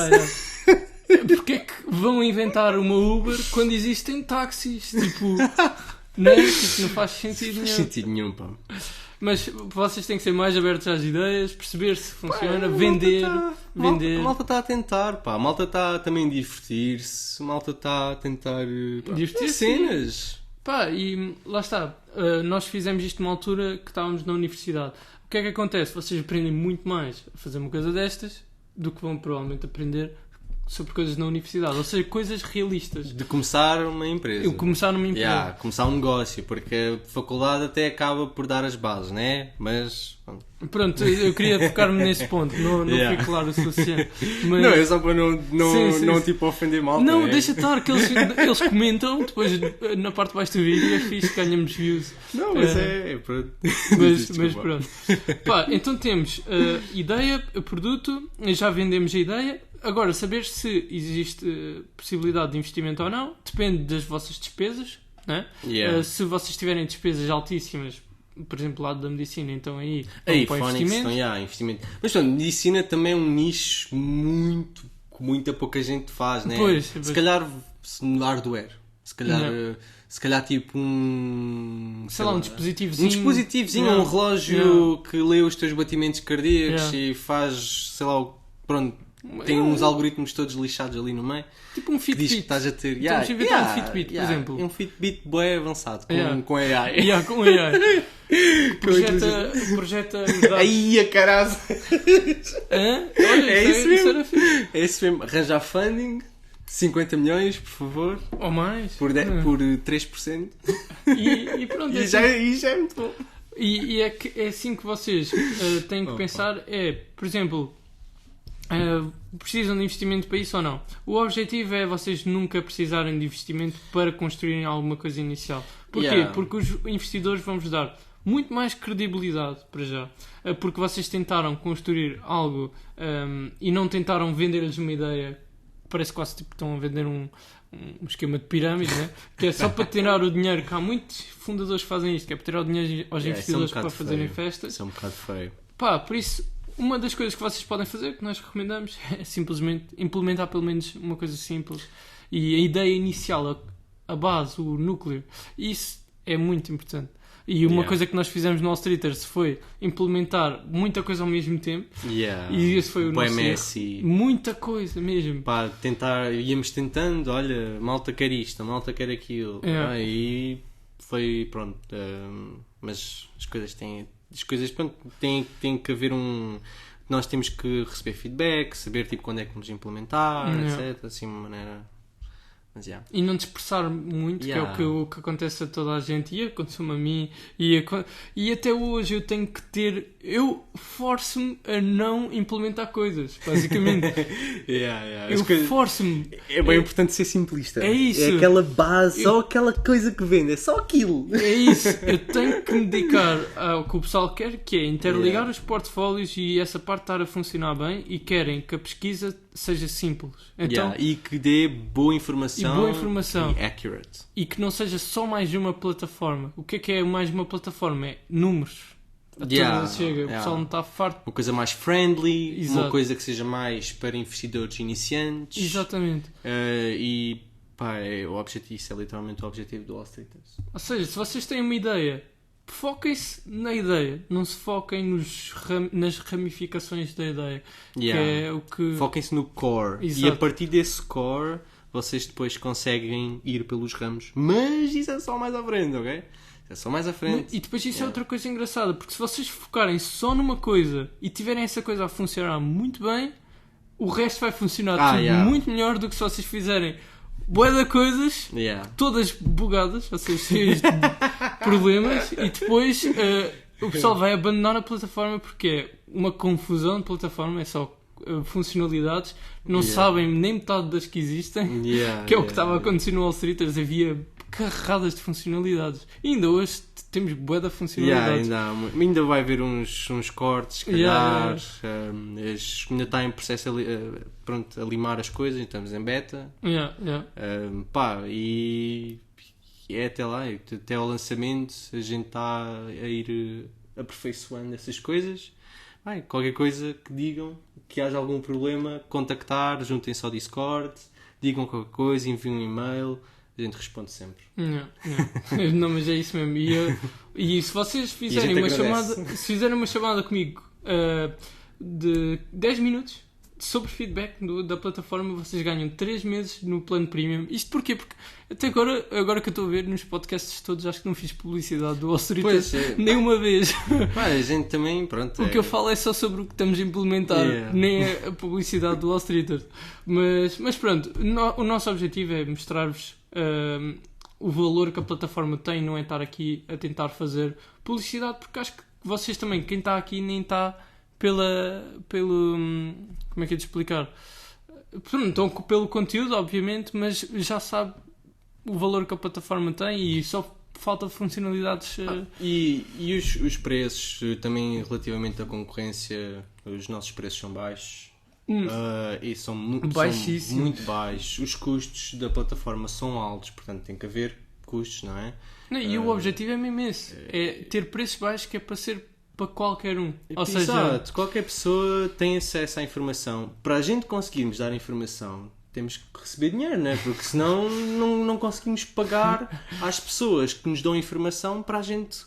Porque é que vão inventar uma Uber quando existem táxis? Tipo, né? Tipo, não faz sentido nenhum. Não faz sentido nenhum, pá. Mas vocês têm que ser mais abertos às ideias, perceber se funciona, vender. A malta está a tentar, pá. A malta está também a divertir-se. A malta está a tentar divertir cenas. E lá está. Nós fizemos isto numa altura que estávamos na universidade. O que é que acontece? Vocês aprendem muito mais a fazer uma coisa destas do que vão provavelmente aprender sobre coisas na universidade, ou seja, coisas realistas. De começar uma empresa. Eu começar numa empresa. Começar um negócio, porque a faculdade até acaba por dar as bases, né? Mas... Pronto, eu queria focar-me nesse ponto, não foi claro o suficiente. Mas... Não, é só para não tipo ofender malta. Não, deixa estar, que eles comentam, depois na parte de baixo do vídeo é fixe, ganhamos views. Não, mas pronto. Mas pronto. Pá, então temos ideia, produto, já vendemos a ideia. Agora, saber se existe possibilidade de investimento ou não, depende das vossas despesas, né? Se vocês tiverem despesas altíssimas, por exemplo, lado da medicina, então aí para investimento. Investimento. Mas pronto, medicina também é um nicho que muita pouca gente faz, né? Pois. Se calhar hardware, se calhar tipo um dispositivozinho, um relógio que lê os teus batimentos cardíacos e faz, sei lá, pronto, tem uns algoritmos todos lixados ali no meio. Tipo um Fitbit. Que estás a ter. Estamos a inventar um Fitbit, por exemplo. Um Fitbit bem avançado, com AI. Com AI. Projeta. Aí a caralho. Olha, é isso mesmo. Era fixe. É isso mesmo. Arranjar funding. 50 milhões, por favor. Ou mais. Por 3%. E pronto. E já é muito bom. E é assim que vocês têm que pensar. Por exemplo... precisam de investimento para isso ou não? O objetivo é vocês nunca precisarem de investimento para construírem alguma coisa inicial. Porquê? Porque os investidores vão-vos dar muito mais credibilidade para já. Porque vocês tentaram construir algo e não tentaram vender-lhes uma ideia. Parece quase tipo que estão a vender um esquema de pirâmide, né? Que é só para tirar o dinheiro, que há muitos fundadores que fazem isto, que é para tirar o dinheiro aos investidores para fazerem festas. Isso é um bocado feio. Por isso, uma das coisas que vocês podem fazer, que nós recomendamos, é simplesmente implementar pelo menos uma coisa simples. E a ideia inicial, a base, o núcleo, isso é muito importante. E uma coisa que nós fizemos no All Streeters foi implementar muita coisa ao mesmo tempo. E esse foi o nosso erro. Muita coisa mesmo. Íamos tentando, olha, malta quer isto, malta quer aquilo. E foi, pronto. Mas as coisas pronto, tem que haver nós temos que receber feedback, saber tipo quando é que vamos implementar, etc. Assim, uma maneira. Mas, E não dispersar muito, que é o que acontece a toda a gente, e aconteceu-me a mim, e até hoje eu tenho que ter, eu forço-me a não implementar coisas, basicamente. Eu forço-me. É bem importante ser simplista. É isso. É aquela base, só aquela coisa que vende, é só aquilo. É isso. Eu tenho que me dedicar ao que o pessoal quer, que é interligar os portfólios e essa parte estar a funcionar bem, e querem que a pesquisa seja simples. Então, e que dê boa informação. E accurate. E que não seja só mais uma plataforma. O que é mais uma plataforma? É números. A todas chega. O pessoal não está farto. Uma coisa mais friendly. Uma coisa que seja mais para investidores iniciantes. Exatamente. O objetivo, isso é literalmente o objetivo do All Streeters. Ou seja, se vocês têm uma ideia, foquem-se na ideia, não se foquem nas ramificações da ideia. Que é o que... Foquem-se no core. Exato. E a partir desse core vocês depois conseguem ir pelos ramos. Mas isso é só mais à frente, ok? É só mais à frente. E depois isso é outra coisa engraçada, porque se vocês focarem só numa coisa e tiverem essa coisa a funcionar muito bem, o resto vai funcionar muito melhor do que se vocês fizerem bué de coisas, todas bugadas, ou seja, cheias de problemas, e depois o pessoal vai abandonar a plataforma porque é uma confusão de plataforma, é só funcionalidades, não sabem nem metade das que existem, que é o que estava a acontecer no All Streeters, havia carradas de funcionalidades. E ainda hoje temos bué de funcionalidades. Ainda vai haver uns cortes, se calhar. Ainda está em processo a limar as coisas, estamos em beta. E é até lá, até ao lançamento, a gente está a ir aperfeiçoando essas coisas. Qualquer coisa que digam, que haja algum problema, contactar, juntem-se ao Discord, digam qualquer coisa, enviem um e-mail, a gente responde sempre. Não, mas é isso mesmo. E se vocês fizerem uma chamada comigo de 10 minutos, sobre feedback da plataforma, vocês ganham 3 meses no plano premium. Isto porquê? Porque até agora que eu estou a ver nos podcasts todos, acho que não fiz publicidade do Wall Street nem uma vez. A gente também, pronto. O que eu falo é só sobre o que estamos a implementar, nem a publicidade do Wall Street. Mas pronto, o nosso objetivo é mostrar-vos o valor que a plataforma tem, não é estar aqui a tentar fazer publicidade, porque acho que vocês também, quem está aqui nem está pelo como é que é de explicar? Estão pelo conteúdo, obviamente, mas já sabe o valor que a plataforma tem e só falta funcionalidades. E os preços também relativamente à concorrência, os nossos preços são baixos. E são muito baixos. Os custos da plataforma são altos, portanto tem que haver custos, não é? E o objetivo é mesmo esse, é ter preços baixos, que é para ser para qualquer um. Ou Exato, seja, qualquer pessoa tem acesso à informação. Para a gente conseguirmos dar informação, temos que receber dinheiro, não é? Porque senão não conseguimos pagar às pessoas que nos dão informação para a gente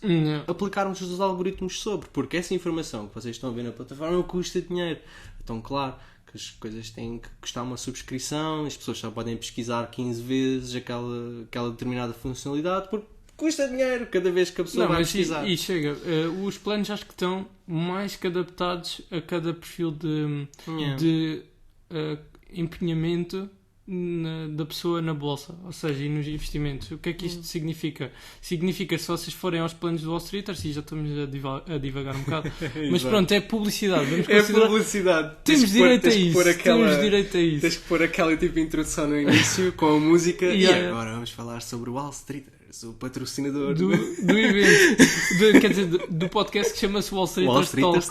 aplicarmos os algoritmos sobre. Porque essa informação que vocês estão a ver na plataforma custa dinheiro. Então, claro, que as coisas têm que custar uma subscrição, as pessoas só podem pesquisar 15 vezes aquela determinada funcionalidade, porque custa dinheiro cada vez que a pessoa vai pesquisar. E chega, os planos acho que estão mais que adaptados a cada perfil de empenhamento da pessoa na bolsa, ou seja, e nos investimentos. O que é que isto significa? Significa, se vocês forem aos planos do Wall Street, e já estamos a divagar um bocado, mas pronto, é publicidade. Publicidade. Temos direito a isso. Tens que pôr aquela tipo de introdução no início com a música e agora vamos falar sobre o Wall Street, o patrocinador do evento, quer dizer, do podcast que chama-se Wall Street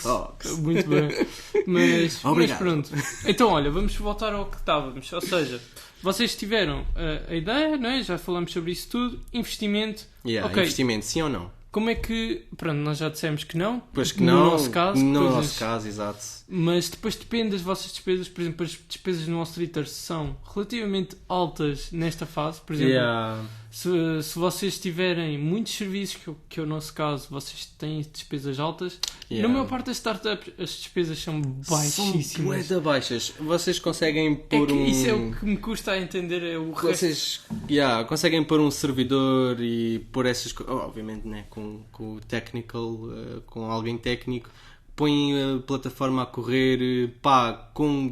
Talks. Muito bem. Mas pronto. Então, olha, vamos voltar ao que estávamos. Ou seja, vocês tiveram a ideia, não é? Já falamos sobre isso tudo. Investimento. Investimento, sim ou não? Como é que... Pronto, nós já dissemos que não. Pois que não. No nosso caso, exato. Mas depois depende das vossas despesas. Por exemplo, as despesas no Wall Street são relativamente altas nesta fase. Por exemplo, se vocês tiverem muitos serviços, que é o nosso caso, vocês têm despesas altas. Na maior parte das startups, as despesas são baixíssimas. São baixas. Vocês conseguem pôr Isso é o que me custa a entender. É o vocês conseguem pôr um servidor e pôr essas coisas. Obviamente, né? Com o technical, com alguém técnico. Põem a plataforma a correr,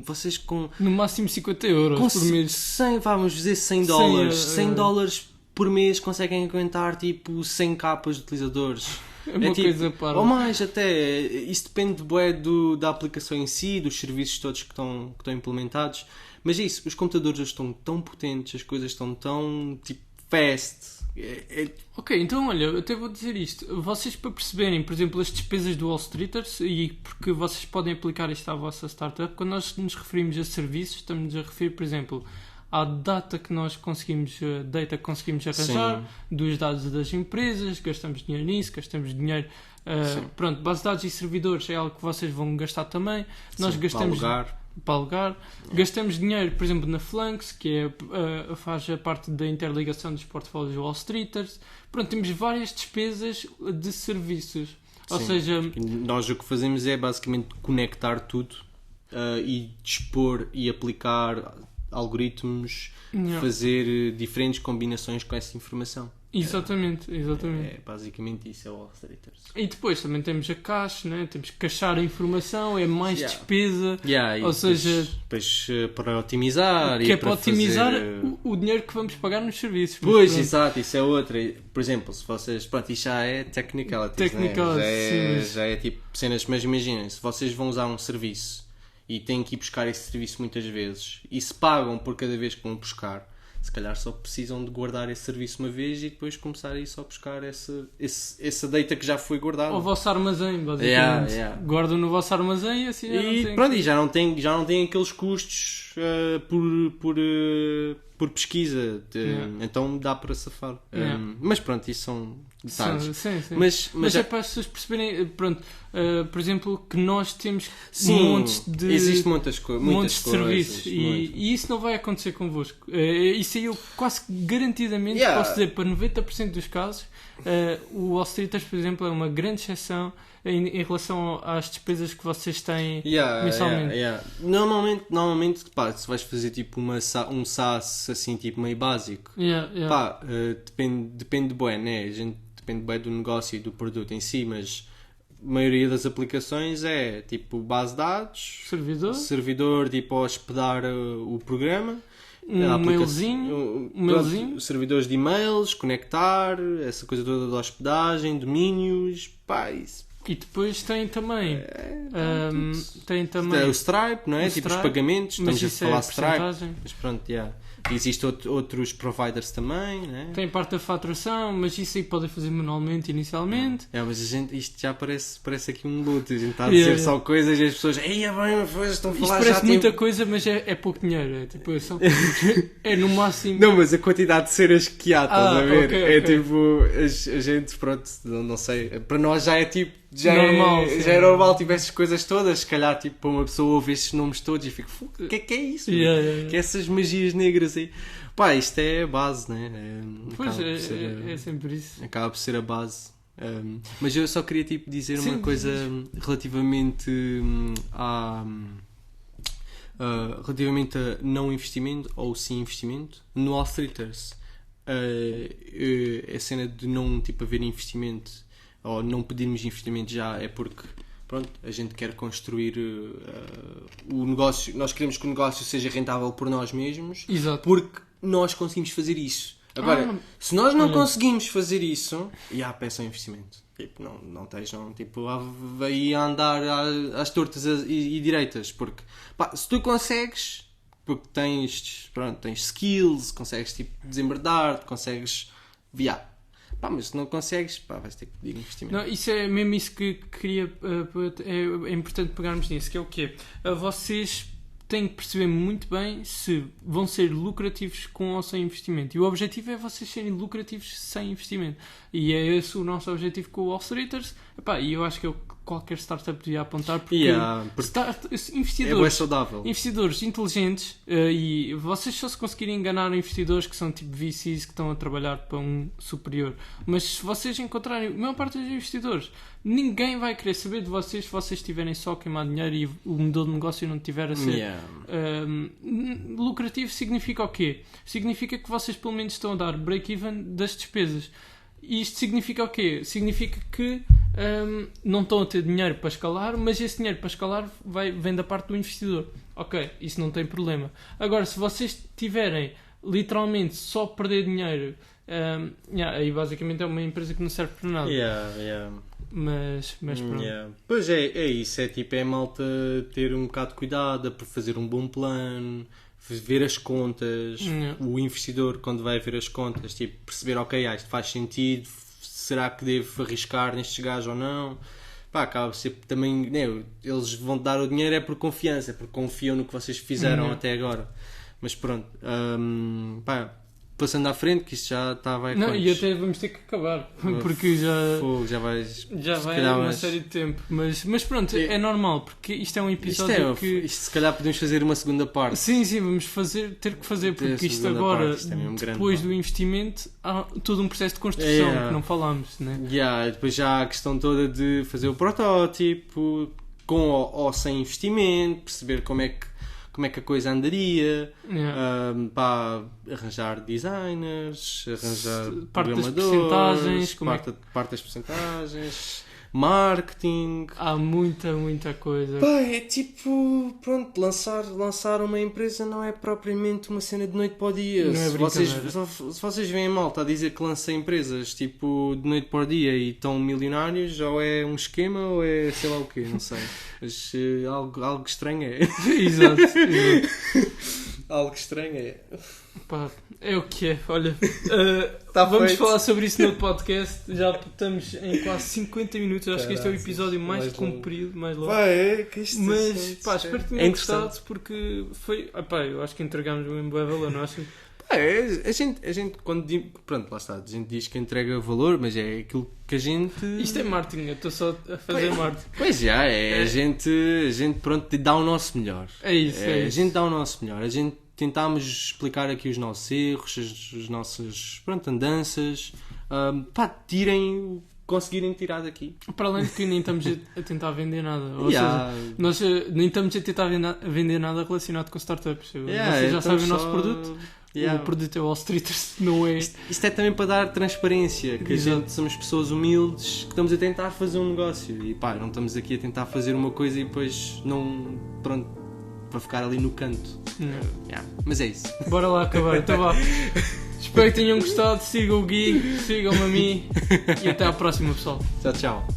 vocês com... No máximo 50 euros por mês. 100, vamos dizer 100 dólares. 100 dólares por mês conseguem aguentar tipo 100 capas de utilizadores. É uma coisa para... Ou mais até. Isso depende da aplicação em si, dos serviços todos que estão implementados. Mas é isso, os computadores estão tão potentes, as coisas estão tão tipo fast. Ok, então olha, eu até vou dizer isto. Vocês, para perceberem, por exemplo, as despesas do Wall Streeters, e porque vocês podem aplicar isto à vossa startup, quando nós nos referimos a serviços, estamos a referir, por exemplo, à data que nós conseguimos arranjar, dos dados das empresas, gastamos dinheiro nisso, gastamos dinheiro... pronto, base de dados e servidores é algo que vocês vão gastar também. Nós gastamos... Para alugar. Gastamos dinheiro, por exemplo, na Flanks, que faz a parte da interligação dos portfólios Wall Streeters. Pronto, temos várias despesas de serviços. Ou seja... Nós o que fazemos é basicamente conectar tudo e dispor e aplicar algoritmos, fazer diferentes combinações com essa informação. Exatamente. É basicamente isso, é o Wall Streeters. E depois também temos a cache, né? Temos que cachar a informação, é mais despesa. Ou seja, depois para otimizar. Que é para otimizar o dinheiro que vamos pagar nos serviços. Pois, exato, isso é outra. Por exemplo, se vocês. Pronto, isto já é technicalities, né? Já é tipo cenas, mas imaginem, se vocês vão usar um serviço e têm que ir buscar esse serviço muitas vezes e se pagam por cada vez que vão buscar, se calhar só precisam de guardar esse serviço uma vez e depois começar a ir só buscar essa data que já foi guardada. O vosso armazém, basicamente. Guardam no vosso armazém e assim já não tem aqueles custos por pesquisa. Então dá para safar. Mas pronto, isso são detalhes. Sim. Mas é para as pessoas perceberem, pronto, por exemplo, que nós temos existe muitas de serviços e isso não vai acontecer convosco. Isso aí eu quase garantidamente posso dizer para 90% dos casos o Wall Streeters, por exemplo, é uma grande exceção em relação às despesas que vocês têm mensalmente. Normalmente pá, se vais fazer tipo um SaaS assim, tipo meio básico, pá, depende bem, né? A gente depende bem do negócio e do produto em si, mas a maioria das aplicações é tipo base de dados, servidor tipo a hospedar o programa, mailzinho, servidores de e-mails, conectar, essa coisa toda de hospedagem, domínios, pá, isso. E depois tem também o Stripe, não é? Tipo os pagamentos, estamos a falar Stripe, mas pronto, existem outros providers também, né? Tem parte da faturação, mas isso aí podem fazer manualmente inicialmente. Mas isto já parece aqui um luto. A gente está a dizer só coisas e as pessoas estão a falar isto parece muita coisa, mas é pouco dinheiro. É, tipo, é no máximo. Não, mas a quantidade de cenas que há, estás a ver? Okay. Tipo, a gente, pronto, não sei. Para nós já é tipo. Já é normal, tipo, essas coisas todas. Se calhar, tipo, para uma pessoa ouve estes nomes todos e fica, o que é isso? Que é essas magias negras aí? Pá, isto é a base, né? Pois, é sempre isso. Acaba por ser a base. Mas eu só queria, tipo, dizer uma coisa relativamente relativamente a não investimento ou sim investimento. No Wall Streeters, a cena de não, tipo, haver investimento ou não pedirmos investimento já é porque pronto, a gente quer construir o negócio, nós queremos que o negócio seja rentável por nós mesmos. Exato. Porque nós conseguimos fazer isso. Agora, se nós não conseguimos fazer isso, peçam investimento. Tipo, não estejam tipo, aí a andar às tortas e direitas, porque pá, se tu consegues, porque tens skills, consegues tipo desembardar, consegues mas se não consegues, vais ter que pedir investimento. Não, isso é mesmo isso que queria. É importante pegarmos nisso, que é o quê? Vocês têm que perceber muito bem se vão ser lucrativos com ou sem investimento. E o objetivo é vocês serem lucrativos sem investimento. E é esse o nosso objetivo com o Wall Streeters. E eu acho que qualquer startup devia apontar, porque investidores inteligentes, e vocês só se conseguirem enganar investidores que são tipo VCs que estão a trabalhar para um superior, mas se vocês encontrarem a maior parte dos investidores, ninguém vai querer saber de vocês se vocês estiverem só a queimar dinheiro e o modelo de negócio não estiver a ser lucrativo. Significa o quê? Significa que vocês pelo menos estão a dar break-even das despesas. E isto significa o quê? Significa que não estão a ter dinheiro para escalar, mas esse dinheiro para escalar vem da parte do investidor. Ok, isso não tem problema. Agora, se vocês tiverem literalmente só perder dinheiro, aí basicamente é uma empresa que não serve para nada. Mas pronto. Pois é isso. É malta ter um bocado de cuidado para fazer um bom plano, ver as contas, o investidor quando vai ver as contas, tipo, perceber, ok, isto faz sentido, será que devo arriscar nestes gajos ou não? Acaba por ser também, eles vão dar o dinheiro por confiança, porque confiam no que vocês fizeram até agora. Mas pronto, passando à frente, que isto já estava e até vamos ter que acabar, porque já vai uma série de tempo, mas pronto, é normal, porque isto é um episódio isto se calhar podemos fazer uma segunda parte. Sim, vamos ter que fazer, porque isto agora, depois do investimento, há todo um processo de construção que não falámos, né? Depois já há a questão toda de fazer o protótipo, com ou sem investimento, perceber como é que a coisa andaria, arranjar designers, arranjar programadores, parte das percentagens, marketing. Há muita coisa. É tipo, pronto, lançar uma empresa não é propriamente uma cena de noite para o dia. Não é se vocês veem a malta a dizer que lança empresas tipo de noite para o dia e estão milionários, ou é um esquema ou é sei lá o quê, não sei. Mas algo estranho é. Exato. Algo estranho é. É o que é. Olha, vamos falar sobre isso no podcast. Já estamos em quase 50 minutos. Acho que este é o episódio mais comprido, mais longo. Mas espero que tenham gostado, porque foi. Eu acho que entregámos um bom valor, não acho? A gente quando diz, pronto, lá está, a gente diz que entrega valor, mas é aquilo que a gente... Isto é marketing, eu estou só a fazer marketing. Pois a gente pronto, dá o nosso melhor. É isso. A gente dá o nosso melhor, a gente tentámos explicar aqui os nossos erros, as nossas, andanças, pá, tirem... conseguirem tirar daqui. Para além de que nem estamos a tentar vender nada. Ou seja, nós nem estamos a tentar vender nada relacionado com startups. Vocês já sabem o nosso produto. O produto é Wall Streeters, não é? Isto é também para dar transparência, que Exato. a gente somos pessoas humildes que estamos a tentar fazer um negócio e pá, não estamos aqui a tentar fazer uma coisa e depois não, pronto, para ficar ali no canto. Mas é isso. Bora lá acabar, então vá. Espero que tenham gostado, sigam o Gui, sigam-me a mim e até à próxima, pessoal. Tchau, tchau.